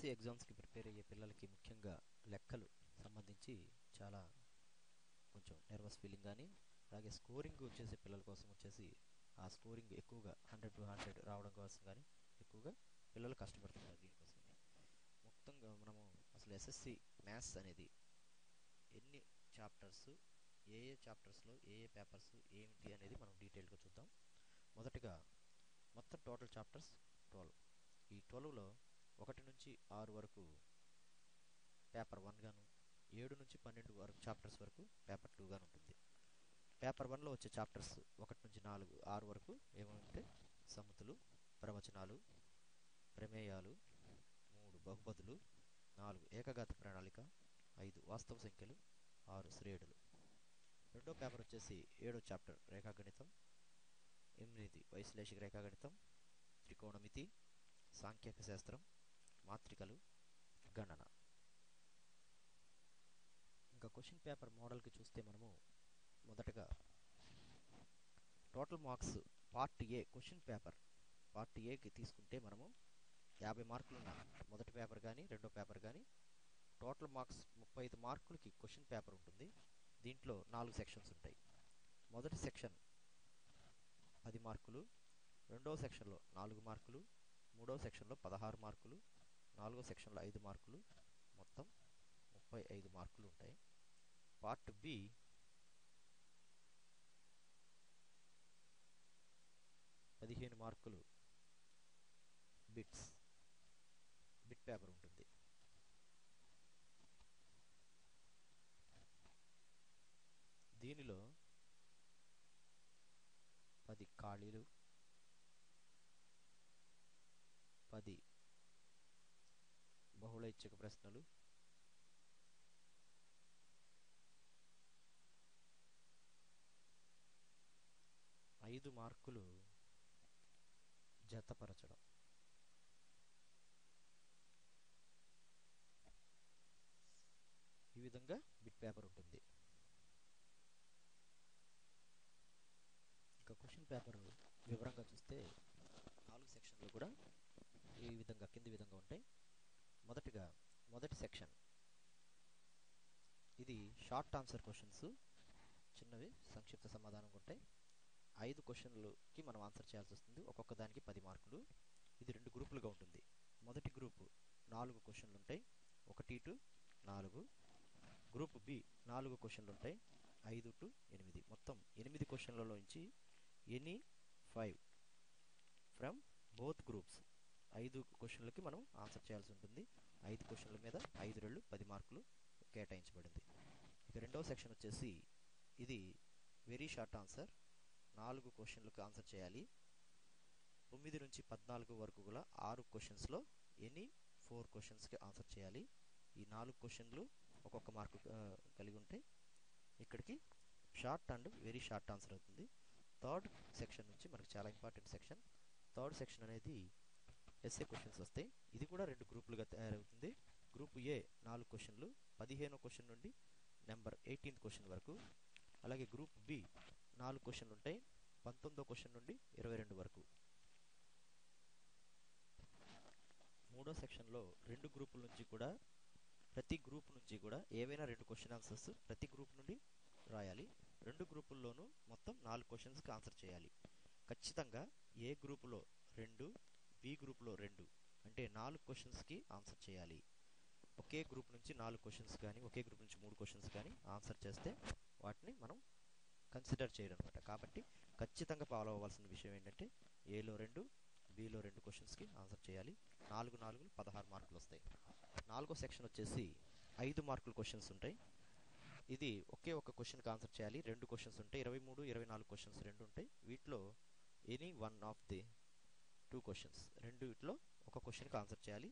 SSC ఎగ్జామ్స్కి prepare అయ్యే పిల్లలకి ముఖ్యంగా లెక్కలు సంబంధించి చాలా కొంచెం నర్వస్ ఫీలింగ్ కానీ అలాగే స్కోరింగ్ వచ్చేసి పిల్లల కోసం వచ్చేసి ఆ స్కోరింగ్ ఎక్కువగా 100 to 100 రావడం కోసం కానీ ఎక్కువగా పిల్లలు కష్టపడుతున్నారు దీనికోసం. మొత్తంగా మనము అసలు ఎస్ఎస్సి మ్యాథ్స్ అనేది ఎన్ని చాప్టర్స్, ఏ చాప్టర్స్లో ఏ పేపర్స్ ఏమిటి అనేది మనం డీటెయిల్గా చూద్దాం. మొదటగా మొత్తం టోటల్ చాప్టర్స్ 12. ఈ 12లో 1 నుంచి 6 వరకు పేపర్ 1 గాను, 7 నుంచి 12 వరకు చాప్టర్స్ వరకు పేపర్ 2 గాను ఉంటుంది. పేపర్ 1లో వచ్చే చాప్టర్స్ 1 నుంచి 6 వరకు ఏమంటే సమితులు, ప్రవచనాలు, ప్రమేయాలు, 3 బహుపదులు, 4 ఏకఘాత ప్రణాళిక, 5 వాస్తవ సంఖ్యలు, 6 శ్రేణులు. రెండో పేపర్ వచ్చేసి 7వ చాప్టర్ రేఖాగణితం, 8 వైశ్లేషిక రేఖాగణితం, త్రికోణమితి, సాంఖ్యక శాస్త్రం, మాత్రికలు, గణన. ఇంకా క్వశ్చన్ పేపర్ మోడల్కి చూస్తే మనము మొదటగా total marks part A question paper part ఏకి తీసుకుంటే మనము 50 మార్కులు ఉన్న మొదటి పేపర్ కానీ రెండో పేపర్ కానీ టోటల్ మార్క్స్ 35 మార్కులకి క్వశ్చన్ పేపర్ ఉంటుంది. దీంట్లో 4 సెక్షన్స్ ఉంటాయి. మొదటి సెక్షన్ 10 మార్కులు, రెండవ సెక్షన్లో 4 మార్కులు, మూడవ సెక్షన్లో 16 మార్కులు, నాలుగో సెక్షన్లో 5 మార్కులు, మొత్తం 35 మార్కులు ఉంటాయి. పార్ట్ బి 15 మార్కులు బిట్ పేపర్ ఉంటుంది. దీనిలో 10 ఖాళీలు, 10 బహుళ ఐచ్ఛిక ప్రశ్నలు, 5 మార్కులు జతపరచడం. ఈ విధంగా బిట్ పేపర్ ఉంటుంది. ఇంకా క్వశ్చన్ పేపర్ వివరంగా చూస్తే 4 సెక్షన్లు కూడా ఈ విధంగా కింది విధంగా ఉంటాయి. మొదటిగా మొదటి సెక్షన్ ఇది షార్ట్ ఆన్సర్ క్వశ్చన్స్, చిన్నవి సంక్షిప్త సమాధానం ఉంటాయి. 5 క్వశ్చన్లకి మనం ఆన్సర్ చేయాల్సి వస్తుంది. ఒక్కొక్క దానికి 10 మార్కులు. ఇది 2 గ్రూపులుగా ఉంటుంది. మొదటి గ్రూపు 4 క్వశ్చన్లు ఉంటాయి, 1 to 4. గ్రూప్ బి 4 క్వశ్చన్లు ఉంటాయి, 5 to 8. మొత్తం 8 క్వశ్చన్లలో నుంచి ఎనీ 5 ఫ్రమ్ బోత్ గ్రూప్స్ 5 క్వశ్చన్లకి మనం ఆన్సర్ చేయాల్సి ఉంటుంది. 5 క్వశ్చన్ల మీద 5 రెళ్ళు 10 మార్కులు కేటాయించబడింది. ఇక రెండవ సెక్షన్ వచ్చేసి ఇది వెరీ షార్ట్ ఆన్సర్. 4 క్వశ్చన్లకు ఆన్సర్ చేయాలి. 9 నుంచి 14 వరకు గల 6 క్వశ్చన్స్లో ఎనీ 4 క్వశ్చన్స్కి ఆన్సర్ చేయాలి. ఈ 4 క్వశ్చన్లు ఒక్కొక్క మార్కు కలిగి ఉంటాయి. ఇక్కడికి short and very short answer అవుతుంది. థర్డ్ సెక్షన్ నుంచి మనకు చాలా ఇంపార్టెంట్ సెక్షన్. థర్డ్ సెక్షన్ అనేది ఎస్ఏ క్వశ్చన్స్ వస్తాయి. ఇది కూడా 2 గ్రూపులుగా తయారవుతుంది. గ్రూప్ ఏ 4 క్వశ్చన్లు, 15వ క్వశ్చన్ నుండి నెంబర్ 18th క్వశ్చన్ వరకు. అలాగే గ్రూప్ బి 4 క్వశ్చన్లు ఉంటాయి, 19వ క్వశ్చన్ నుండి 22 వరకు. మూడో సెక్షన్లో 2 గ్రూపుల నుంచి కూడా ప్రతి గ్రూప్ నుంచి కూడా ఏవైనా 2 క్వశ్చన్ ఆన్సర్స్ ప్రతి గ్రూప్ నుండి రాయాలి. 2 గ్రూపుల్లోనూ మొత్తం 4 క్వశ్చన్స్కి ఆన్సర్ చేయాలి. ఖచ్చితంగా ఏ గ్రూపులో 2, బి గ్రూప్లో 2 అంటే 4 క్వశ్చన్స్కి ఆన్సర్ చేయాలి. ఒకే గ్రూప్ నుంచి 4 క్వశ్చన్స్ కానీ ఒకే గ్రూప్ నుంచి 3 క్వశ్చన్స్ కానీ ఆన్సర్ చేస్తే వాటిని మనం కన్సిడర్ చేయడం అనమాట. కాబట్టి ఖచ్చితంగా ఫాలో అవ్వాల్సిన విషయం ఏంటంటే ఏలో 2, బిలో 2 క్వశ్చన్స్కి ఆన్సర్ చేయాలి. 4 4 16 మార్కులు వస్తాయి. 4వ సెక్షన్ వచ్చేసి 5 మార్కుల క్వశ్చన్స్ ఉంటాయి. ఇది ఒకే ఒక క్వశ్చన్కి ఆన్సర్ చేయాలి. 2 క్వశ్చన్స్ ఉంటాయి, 23 24 క్వశ్చన్స్ 2 ఉంటాయి. వీటిలో ఎనీ 1 ఆఫ్ ది 2 క్వశ్చన్స్, 2 వీటిలో ఒక క్వశ్చన్కి ఆన్సర్ చేయాలి.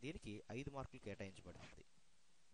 దీనికి 5 మార్కులు కేటాయించబడుతుంది.